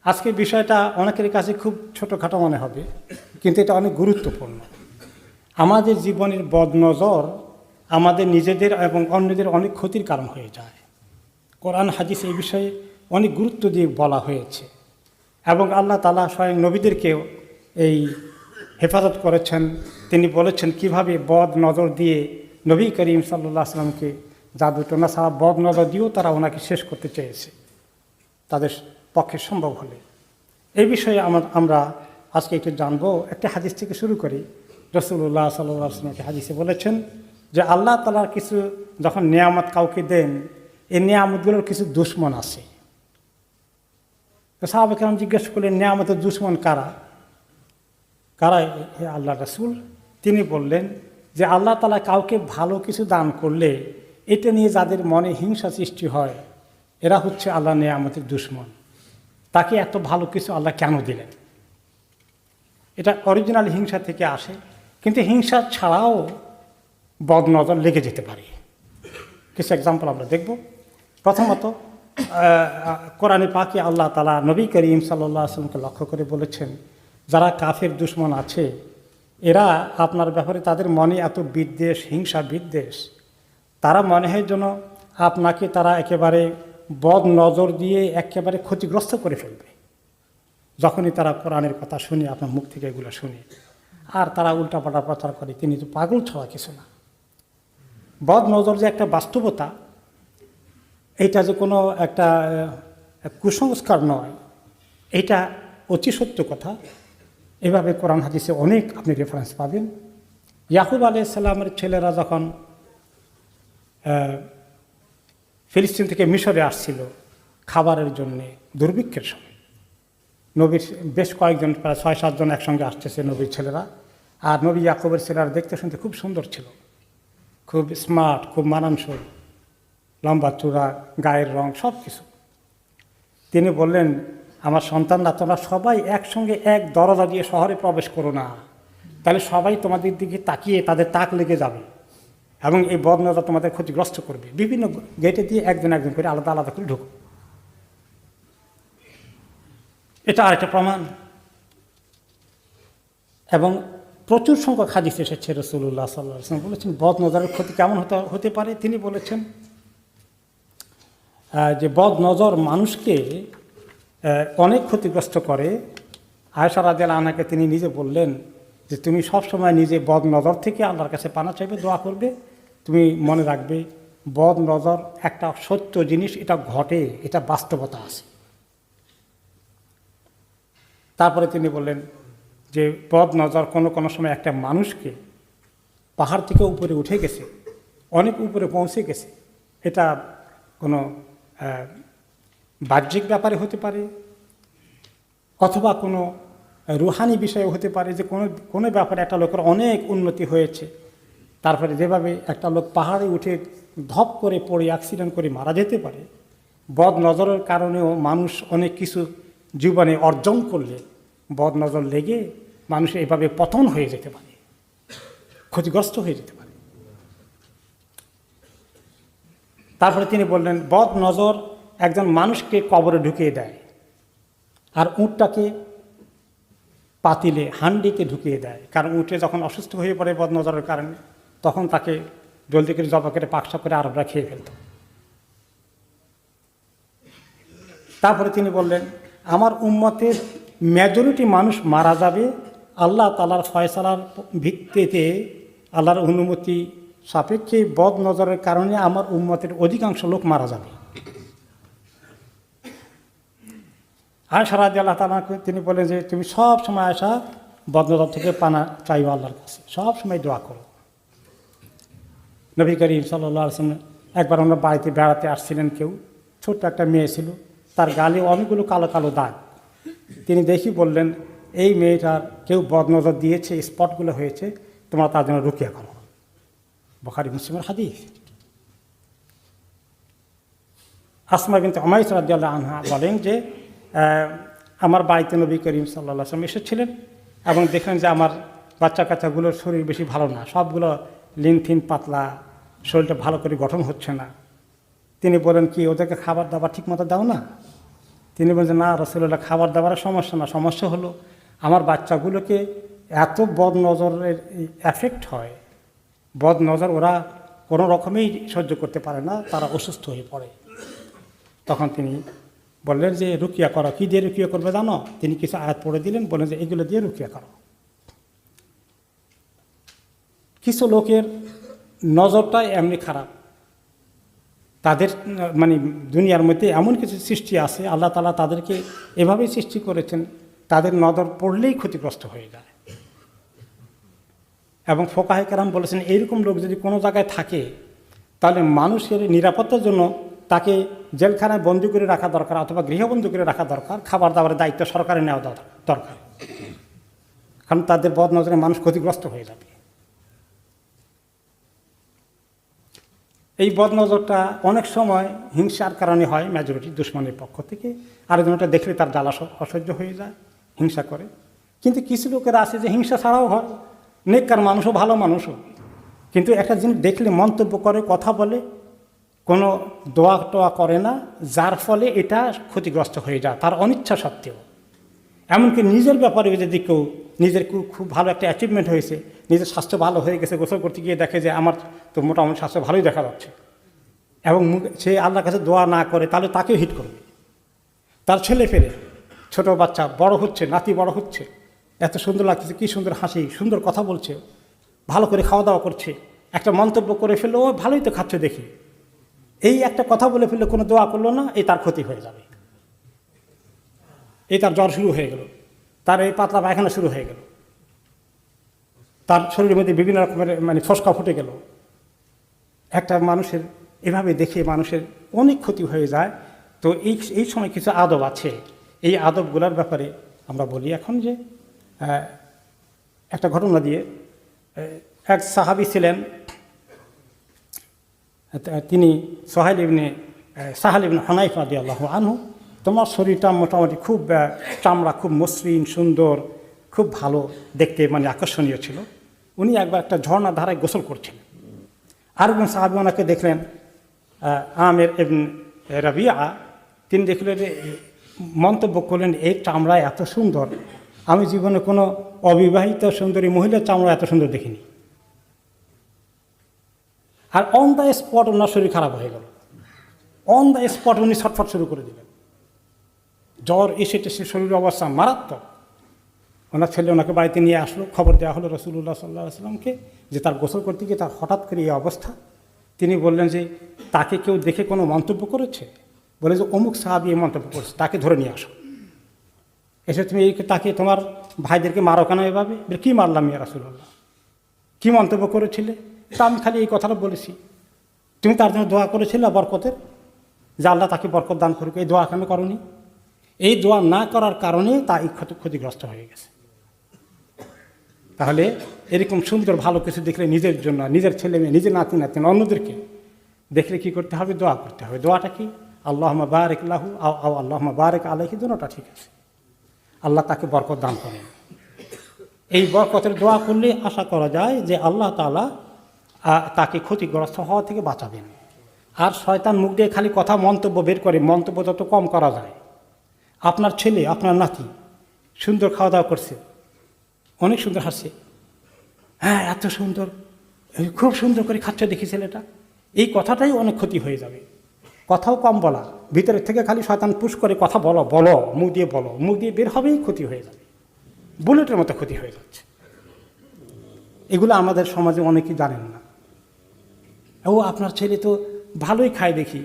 আজকের বিষয়টা অনেকের কাছে খুব ছোটোখাটো মনে হবে, কিন্তু এটা অনেক গুরুত্বপূর্ণ। আমাদের জীবনের বদনজর আমাদের নিজেদের এবং অন্যদের অনেক ক্ষতির কারণ হয়ে যায়। কোরআন হাদিস এই বিষয়ে অনেক গুরুত্ব দিয়ে বলা হয়েছে এবং আল্লাহ তাআলা স্বয়ং নবীদেরকেও এই হেফাজত করেছেন। তিনি বলেছেন কিভাবে বদ নজর দিয়ে নবী করিম সাল্লাল্লাহু আলাইহি ওয়াসাল্লামকে জাদুটোনা ছাড়া বদ নজর দিয়েও তারা ওনাকে শেষ করতে চেয়েছে তাদের পক্ষে সম্ভব হলে। এই বিষয়ে আমরা আজকে একটু জানবো। একটা হাদিস থেকে শুরু করি। রাসূলুল্লাহ সাল্লাল্লাহু আলাইহি ওয়াসাল্লাম হাদিসে বলেছেন যে আল্লাহ তাআলার কিছু যখন নিয়ামত কাউকে দেন, এই নিয়ামতগুলোর কিছু দুশমন আছে। তো সাহাবা কেরাম জিজ্ঞেস করলেন, নিয়ামতের দুশমন কারা? কারা হে আল্লাহ রাসূল? তিনি বললেন যে আল্লাহ তাআলা কাউকে ভালো কিছু দান করলে এটা নিয়ে যাদের মনে হিংসা সৃষ্টি হয়, এরা হচ্ছে আল্লাহ নিয়ামতের দুশমন। তাকে এত ভালো কিছু আল্লাহ কেন দিলেন? এটা অরিজিনাল হিংসা থেকে আসে, কিন্তু হিংসা ছাড়াও বদনজর লেগে যেতে পারে। কিছু এক্সাম্পল আমরা দেখব। প্রথমত, কোরআনে পাকে আল্লাহ তাআলা নবী করিম সাল্লাল্লাহু আলাইহি ওয়াসাল্লামকে লক্ষ্য করে বলেছেন, যারা কাফের দুশমন আছে এরা আপনার ব্যাপারে তাদের মনে এত বিদ্বেষ, হিংসা বিদ্বেষ, তারা মনে হয় যেন আপনাকে তারা একেবারে বদ নজর দিয়ে একেবারে ক্ষতিগ্রস্ত করে ফেলবে। যখনই তারা কোরআনের কথা শুনে, আপনার মুখ থেকে এগুলো শুনে, আর তারা উল্টাপাল্টা প্রচার করে, তিনি তো পাগল ছাড়া কিছু না। বদ নজর যে একটা বাস্তবতা, এটা যে কোনো একটা কুসংস্কার নয়, এটা অতি সত্য কথা। এভাবে কোরআন হাদিসে অনেক আপনি রেফারেন্স পাবেন। ইয়াকুব আলাইহিস সালামের ছেলেরা যখন ফিলিস্তিন থেকে মিশরে আসছিল খাবারের জন্যে দুর্ভিক্ষের সময়, নবীর বেশ কয়েকজন, প্রায় ৬-৭ জন একসঙ্গে আসতেছে নবীর ছেলেরা। আর নবী ইয়াকুবের ছেলেরা দেখতে শুনতে খুব সুন্দর ছিল, খুব স্মার্ট, খুব মানানসই, লম্বা চূড়া, গায়ের রং, সব কিছু। তিনি বললেন, আমার সন্তানরা তোমরা সবাই একসঙ্গে এক দরজা দিয়ে শহরে প্রবেশ করো না, তাহলে সবাই তোমাদের দিকে তাকিয়ে তাদের তাক লেগে যাবে এবং এই বদনজর তোমাদের ক্ষতিগ্রস্ত করবে। বিভিন্ন গেটে দিয়ে একজন একজন করে আলাদা আলাদা করে ঢুকো। এটা আরেকটা প্রমাণ। এবং প্রচুর সংখ্যক হাদিস এসেছে, রাসূলুল্লাহ সাল্লাল্লাহু আলাইহি ওয়াসাল্লাম বলেছেন বদনজরের ক্ষতি কেমন হতে পারে। তিনি বলেছেন যে বদনজর মানুষকে অনেক ক্ষতিগ্রস্ত করে। আয়েশা রাদিয়াল্লাহু আনহাকে তিনি নিজে বললেন যে তুমি সবসময় নিজে বদনজর থেকে আল্লাহর কাছে পানা চাইবে, দোয়া করবে। তুমি মনে রাখবে বদনজর একটা সত্য জিনিস, এটা ঘটে, এটা বাস্তবতা আছে। তারপরে তিনি বললেন যে বদনজর কোনো কোনো সময় একটা মানুষকে পাহাড় থেকে উপরে উঠে গেছে, অনেক উপরে পৌঁছে গেছে। এটা কোনো বাহ্যিক ব্যাপারে হতে পারে, অথবা কোনো রুহানি বিষয়ে হতে পারে, যে কোনো ব্যাপারে একটা লোকের অনেক উন্নতি হয়েছে, তারপরে যেভাবে একটা লোক পাহাড়ে উঠে ধপ করে পড়ে অ্যাক্সিডেন্ট করে মারা যেতে পারে, বদনজরের কারণেও মানুষ অনেক কিছু জীবনে অর্জন করলে বদনজর লেগে মানুষ এভাবে পতন হয়ে যেতে পারে, ক্ষতিগ্রস্ত হয়ে যেতে পারে। তারপরে তিনি বললেন বদনজর একজন মানুষকে কবরে ঢুকিয়ে দেয়, আর উটটাকে পাতিলে, হান্ডিতে ঢুকিয়ে দেয়। কারণ উটে যখন অসুস্থ হয়ে পড়ে বদনজরের কারণে, তখন তাকে জলদি করে জবা করে পাকসাপ করে আরবরা খেয়ে ফেলত। তারপরে তিনি বললেন আমার উম্মতের মেজরিটি মানুষ মারা যাবে আল্লাহ তাআলার ফয়সালার ভিত্তিতে, আল্লাহর অনুমতি সাপেক্ষে বদনজরের কারণে আমার উম্মতের অধিকাংশ লোক মারা যাবে। আয়েশা রাদিয়াল্লাহু তাআলা তিনি বলেন যে তুমি সব সময় আয়েশা বদনজর থেকে পানা চাইও আল্লাহর কাছে, সব সময় দোয়া করো। নবী করিম সাল্লাল্লাহু আলাইহি ওয়াসাল্লাম একবার আমরা বাড়িতে বেড়াতে আসছিলেন, কেউ ছোট্ট একটা মেয়ে ছিল, তার গালে অনেকগুলো কালো কালো দাগ। তিনি দেখি বললেন এই মেয়েটার কেউ বদনজর দিয়েছে, স্পটগুলো হয়েছে, তোমরা তার জন্য রুকিয়া করো। বুখারী মুসলিমের হাদিস। আসমা বিনতে উমাইস রাদিয়াল্লাহু আনহা বলেন যে আমার বাড়িতে নবী করিম সাল্লাল্লাহু আলাইহি ওয়াসাল্লাম এসেছিলেন এবং দেখলেন যে আমার বাচ্চা কাচ্চাগুলোর শরীর বেশি ভালো না, সবগুলো লিনথিন পাতলা, শরীরটা ভালো করে গঠন হচ্ছে না। তিনি বলেন কি ওদেরকে খাবার দাবার ঠিক মতো দাও না? তিনি বলছেন, না রাসূলুল্লাহ, খাবার দাবারের সমস্যা না, সমস্যা হলো আমার বাচ্চাগুলোকে এত বদ নজরের এফেক্ট হয়, বদ নজর ওরা কোনো রকমেই সহ্য করতে পারে না, তারা অসুস্থ হয়ে পড়ে। তখন তিনি বললেন যে রুকিয়া করো। কী দিয়ে রুকিয়া করবে জানো? তিনি কিছু আয়াত পড়ে দিলেন, বললেন যে এগুলো দিয়ে রুকিয়া করো। কিছু লোকের নজরটাই এমনি খারাপ, তাদের মানে দুনিয়ার মধ্যে এমন কিছু সৃষ্টি আছে, আল্লাহ তাআলা তাদেরকে এভাবেই সৃষ্টি করেছেন, তাদের নজর পড়লেই ক্ষতিগ্রস্ত হয়ে যায়। এবং ফুকাহে কেরাম বলেছেন, এইরকম লোক যদি কোনো জায়গায় থাকে তাহলে মানুষের নিরাপত্তার জন্য তাকে জেলখানায় বন্দি করে রাখা দরকার, অথবা গৃহবন্দী করে রাখা দরকার। খাবার দাবারের দায়িত্ব সরকারের নেওয়া দরকার, কারণ তাদের বদ নজরে মানুষ ক্ষতিগ্রস্ত হয়ে যাবে। এই বদনজরটা অনেক সময় হিংসার কারণে হয়, মেজরিটি দুশ্মনের পক্ষ থেকে। আরেকজনটা দেখলে তার জ্বালা অসহ্য হয়ে যায়, হিংসা করে। কিন্তু কিছু লোকেরা আছে যে হিংসা ছাড়াও হয়, নেককার মানুষও, ভালো মানুষও, কিন্তু একটা জিনিস দেখলে মন্তব্য করে, কথা বলে, কোনো দোয়া টোয়া করে না, যার ফলে এটা ক্ষতিগ্রস্ত হয়ে যায় তার অনিচ্ছা সত্ত্বেও। এমনকি নিজের ব্যাপারে যদি কেউ নিজের খুব ভালো একটা অ্যাচিভমেন্ট হয়েছে, নিজের স্বাস্থ্য ভালো হয়ে গেছে, গোসল করতে গিয়ে দেখে যে আমার তো মোটামুটি স্বাস্থ্য ভালোই দেখা যাচ্ছে, এবং সে আল্লাহর কাছে দোয়া না করে, তাহলে তাকেও হিট করবে। তার ছেলে ফেলে ছোট বাচ্চা বড় হচ্ছে, নাতি বড় হচ্ছে, এত সুন্দর লাগতেছে, কী সুন্দর হাসি, সুন্দর কথা বলছে, ভালো করে খাওয়া দাওয়া করছে, একটা মন্তব্য করে ফেললো, ও ভালোই তো খাচ্ছে দেখি, এই একটা কথা বলে ফেললে, কোনো দোয়া করলো না, এই তার ক্ষতি হয়ে যাবে। এই তার জ্বর শুরু হয়ে গেল, তার এই পাতলা পায়খানা শুরু হয়ে গেল, তার শরীরের মধ্যে বিভিন্ন রকমের মানে ফসকা ফুটে গেল। একটা মানুষের এভাবে দেখে মানুষের অনেক ক্ষতি হয়ে যায়। তো এই সময় কিছু আদব আছে, এই আদবগুলোর ব্যাপারে আমরা বলি এখন। যে একটা ঘটনা দিয়ে, এক সাহাবী ছিলেন, তিনি সাহাল ইবনে হুনাইফা রাদিয়াল্লাহু আনহু। তোমার শরীরটা মোটামুটি খুব চামড়া খুব মসৃণ, সুন্দর, খুব ভালো দেখতে, মানে আকর্ষণীয় ছিল। উনি একবার একটা ঝর্ণার ধারায় গোসল করছিলেন। আরেকজন সাহাবী ওনাকে দেখলেন, আমের ইবনে রাবিয়া, তিনি দেখলেন, মন্তব্য করলেন, এই চামড়া এত সুন্দর, আমি জীবনে কোনো অবিবাহিত সুন্দরী মহিলার চামড়া এত সুন্দর দেখিনি। আর অন দ্য স্পট ওনার শরীর খারাপ হয়ে গেল, অন দ্য স্পট উনি ছটফট শুরু করে দিলেন, জ্বর এসে টেসে শরীরের অবস্থা মারাত্মক। ওনার ছেলে ওনাকে বাড়িতে নিয়ে আসলো, খবর দেওয়া হলো রাসূলুল্লাহ সাল্লাল্লাহু আলাইহি ওয়াসাল্লামকে যে তার গোসল করতে গিয়ে তার হঠাৎ করে এই অবস্থা। তিনি বললেন যে তাকে কেউ দেখে কোনো মন্তব্য করেছে? বলে যে অমুক সাহাবী এই মন্তব্য করেছে, তাকে ধরে নিয়ে আসো। এসে তুমি তাকে তোমার ভাইদেরকে মারো কেন এভাবে? কী মারলাম ইয়া রাসূলুল্লাহ, কী মন্তব্য করেছিলে? তা আমি খালি এই কথাটা বলেছি। তুমি তার জন্য দোয়া করেছিলে বরকতের, যে আল্লাহ তাকে বরকত দান করুক, এই দোয়া কেন করনি? এই দোয়া না করার কারণে তা এই ক্ষতিগ্রস্ত হয়ে গেছে। তাহলে এরকম সুন্দর ভালো কিছু দেখলে নিজের জন্য, নিজের ছেলে মেয়ে, নিজের নাতি নাতিন, অন্যদেরকে দেখলে কী করতে হবে? দোয়া করতে হবে। দোয়াটা কি? আল্লাহুম্মা বারিক লাহু আও আল্লাহুম্মা বারিক আলাইহি, দুটোটা ঠিক আছে, আল্লাহ তাকে বরকত দান করেন। এই বরকতের দোয়া করলে আশা করা যায় যে আল্লাহ তাআলা তাকে ক্ষতিগ্রস্ত হওয়া থেকে বাঁচাবেন। আর শয়তান মুখ দিয়ে খালি কথা মন্তব্য বের করে, মন্তব্য যত কম করা যায়। আপনার ছেলে, আপনার নাতি সুন্দর খাওয়া দাওয়া করছে, অনেক সুন্দর হাসছে, হ্যাঁ এত সুন্দর, খুব সুন্দর করে খাচ্ছে দেখি ছেলেটা, এই কথাটাই অনেক ক্ষতি হয়ে যাবে। কথাও কম বলা, ভিতরের থেকে খালি শয়তান পুশ করে কথা বলো, মুখ দিয়ে বলো, মুখ দিয়ে বের হবেই ক্ষতি হয়ে যাবে, বুলেটের মতো ক্ষতি হয়ে যাচ্ছে। এগুলো আমাদের সমাজে অনেকেই জানেন না। ও আপনার ছেলে তো ভালোই খায় দেখি,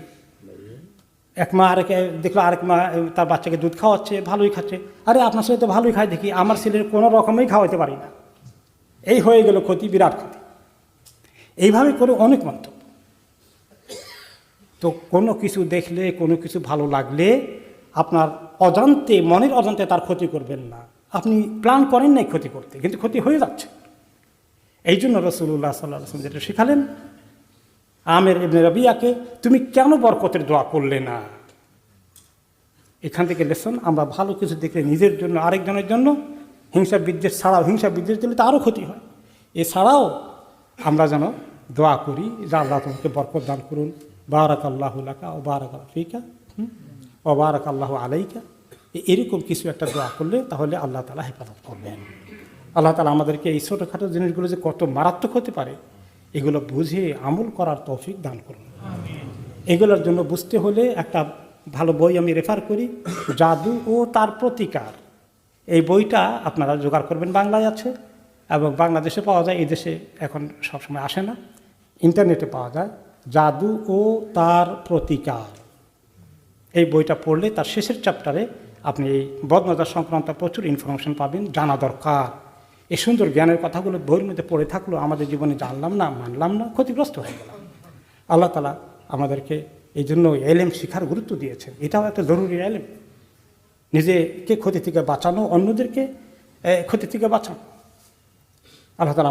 এক মা দেখলো আরেক মা তার বাচ্চাকে দুধ খাওয়াচ্ছে, ভালোই খাচ্ছে, আরে আপনার ছেলে তো ভালোই খায় দেখি, আমার ছেলের কোনো রকমেই খাওয়াতে পারি না। এই হয়ে গেল ক্ষতি, বিরাট ক্ষতি। এইভাবে করে অনেক মন্তব্য। তো কোনো কিছু দেখলে, কোনো কিছু ভালো লাগলে আপনার অজান্তে, মনের অজান্তে তার ক্ষতি করবেন না। আপনি প্ল্যান করেন নাই ক্ষতি করতে, কিন্তু ক্ষতি হয়ে যাচ্ছে। এই জন্য রাসূলুল্লাহ সাল্লাল্লাহু আলাইহি ওয়াসাল্লাম যেটা শিখালেন আমের ইবনে রাবিয়াকে, তুমি কেন বরকতের দোয়া করলে না? এখান থেকে লেসন, আমরা ভালো কিছু দেখলে নিজের জন্য, আরেকজনের জন্য, হিংসা বিদ্বেষ ছাড়াও, হিংসা বিদ্বেষ দিলে তো আরও ক্ষতি হয়। এছাড়াও আমরা যেন দোয়া করি যে আল্লাহ তোমাকে বরকত দান করুন, বারাকাল্লাহু লাকা ওয়া বারাকা ফিকা ওবারাক আল্লাহ আলাইকা, এরকম কিছু একটা দোয়া করলে তাহলে আল্লাহ তাআলা হেফাজত করবেন। আল্লাহ তাআলা আমাদেরকে এই ছোটোখাটো জিনিসগুলো যে কত মারাত্মক হতে পারে এগুলো বুঝে আমল করার তৌফিক দান করুন। এগুলোর জন্য বুঝতে হলে একটা ভালো বই আমি রেফার করি, জাদু ও তার প্রতিকার। এই বইটা আপনারা জোগাড় করবেন, বাংলায় আছে এবং বাংলাদেশে পাওয়া যায়, এই দেশে এখন সবসময় আসে না, ইন্টারনেটে পাওয়া যায়। জাদু ও তার প্রতিকার, এই বইটা পড়লে তার শেষের চ্যাপ্টারে আপনি এই বদনজর সংক্রান্ত প্রচুর ইনফরমেশন পাবেন, জানা দরকার। এই সুন্দর জ্ঞানের কথাগুলো বইয়ের মধ্যে পড়ে থাকলেও আমাদের জীবনে জানলাম না, মানলাম না, ক্ষতিগ্রস্ত হয়ে গেলাম। আল্লাহ তাআলা আমাদেরকে এই জন্য এলেম শিখার গুরুত্ব দিয়েছেন, এটাও একটা জরুরি এলেম। নিজেকে ক্ষতি থেকে বাঁচানো, অন্যদেরকে ক্ষতি থেকে বাঁচানো। আল্লাহ তাআলা